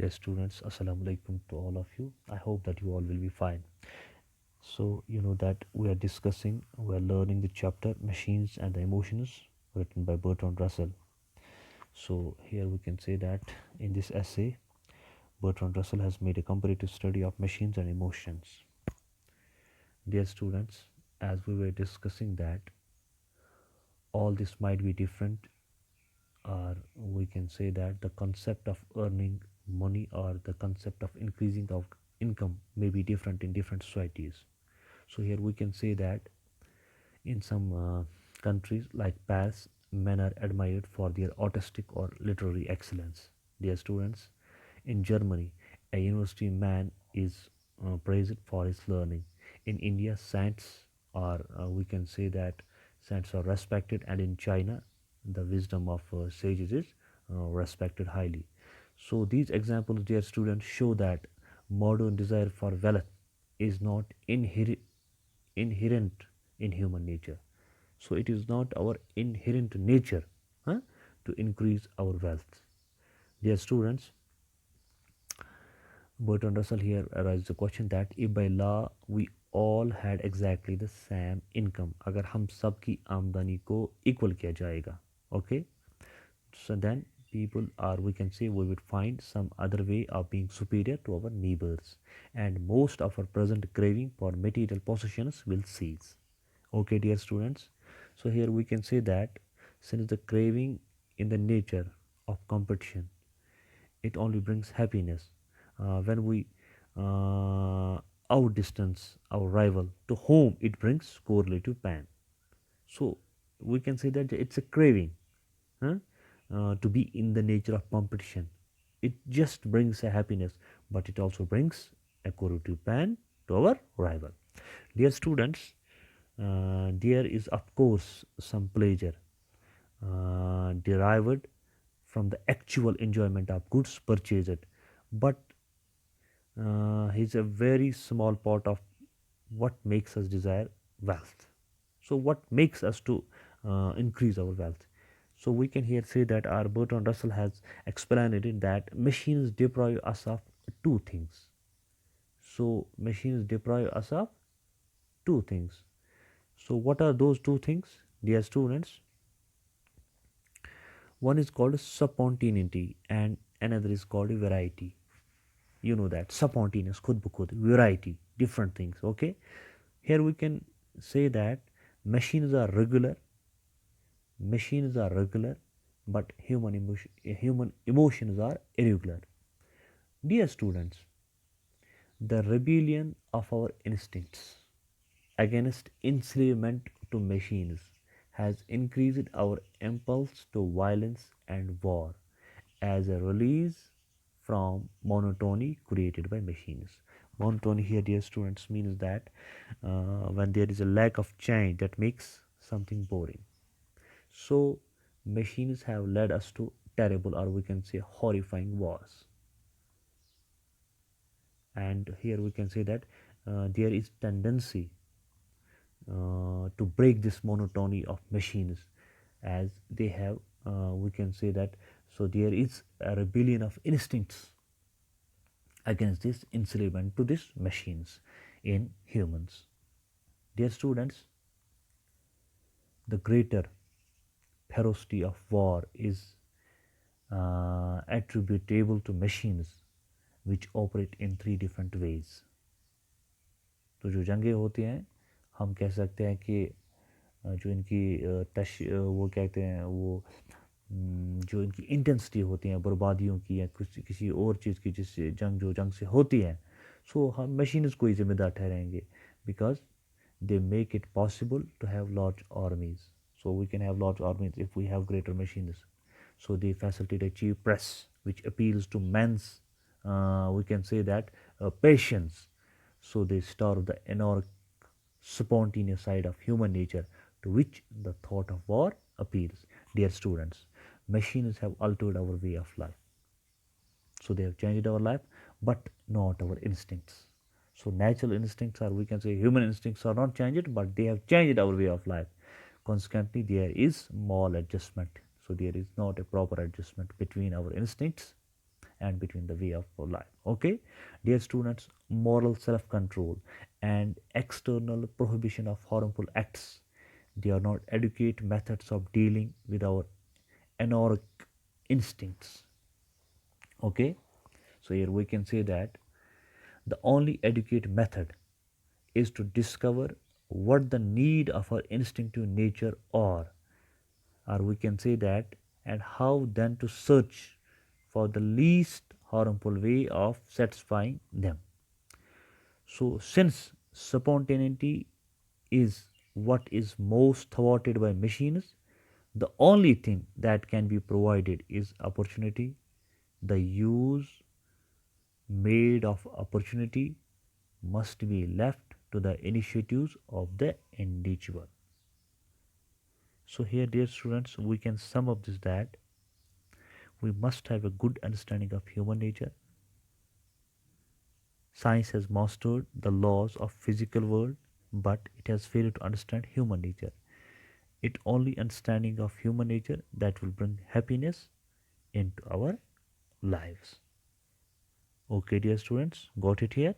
Dear students, Assalamu alaikum to all of you. I hope that you all will be fine. So, you know that we are learning the chapter Machines and the Emotions written by Bertrand Russell. So, here we can say that in this essay, Bertrand Russell has made a comparative study of machines and emotions. Dear students, as we were discussing that all this might be different, or we can say that the concept of earning money or the concept of increasing of income may be different in different societies. So here we can say that in some countries like Paris, men are admired for their artistic or literary excellence. Dear students, in Germany, a university man is praised for his learning. In India, saints are, we can say that saints are respected, and in China, the wisdom of sages is respected highly. So these examples, dear students, show that modern desire for wealth is not inherent in human nature. So it is not our inherent nature huh, to increase our wealth. Dear students, Bertrand Russell here arises the question that if by law we all had exactly the same income, अगर हम सब की आमदनी को equal किया जाएगा, okay, so then people, or we can say we would find some other way of being superior to our neighbors, and most of our present craving for material possessions will cease. Okay, dear students, so here we can say that since the craving in the nature of competition, it only brings happiness. When we outdistance our rival, to whom it brings correlative pain. So we can say that it's a craving, huh? To be in the nature of competition. It just brings a happiness, but it also brings a correlative pain to our rival. Dear students, there is of course some pleasure derived from the actual enjoyment of goods purchased, but is a very small part of what makes us desire wealth. So what makes us to increase our wealth? So we can here say that our Bertrand Russell has explained it that machines deprive us of two things. So machines deprive us of two things. So what are those two things, dear students? One is called spontaneity and another is called variety. You know that spontaneous, khud ba khud, variety, different things. Okay, here we can say that machines are regular, machines are regular, but human emotions are irregular. Dear students, the rebellion of our instincts against enslavement to machines has increased our impulse to violence and war as a release from monotony created by machines. Monotony here, dear students, means that when there is a lack of change that makes something boring. So, machines have led us to terrible, or we can say horrifying wars. And here we can say that there is tendency to break this monotony of machines, as they have, we can say that, so there is a rebellion of instincts against this enslavement to these machines in humans. Dear students, the greater ferocity of war is attributable to machines which operate in three different ways. तो जो जंगें होती हैं, हम कह सकते हैं कि जो इनकी वो कहते हैं वो जो इनकी इंटेंसिटी होती है बर्बादियों की या किसी और चीज़ की, जिससे जंग से होती है, सो हम मशीन्स को ही जिम्मेदार ठहराएंगे, because they make it possible to have large armies. So we can have large armies if we have greater machines. So they facilitate a cheap press which appeals to men's, we can say that, patience. So they starve the anarchic, spontaneous side of human nature to which the thought of war appeals. Dear students, machines have altered our way of life. So they have changed our life, but not our instincts. So natural instincts, or we can say human instincts, are not changed, but they have changed our way of life. Consequently, there is maladjustment. So there is not a proper adjustment between our instincts and between the way of life. Okay, dear students, moral self-control and external prohibition of harmful acts, they are not adequate methods of dealing with our anarchic instincts. Okay, so here we can say that the only adequate method is to discover what the need of our instinctive nature are, or we can say that, and how then to search for the least harmful way of satisfying them. So, since spontaneity is what is most thwarted by machines, the only thing that can be provided is opportunity. The use made of opportunity must be left to the initiatives of the individual. So, here, dear students, we can sum up this that we must have a good understanding of human nature. Science has mastered the laws of physical world, but it has failed to understand human nature. It only understanding of human nature that will bring happiness into our lives. Okay, dear students, got it here?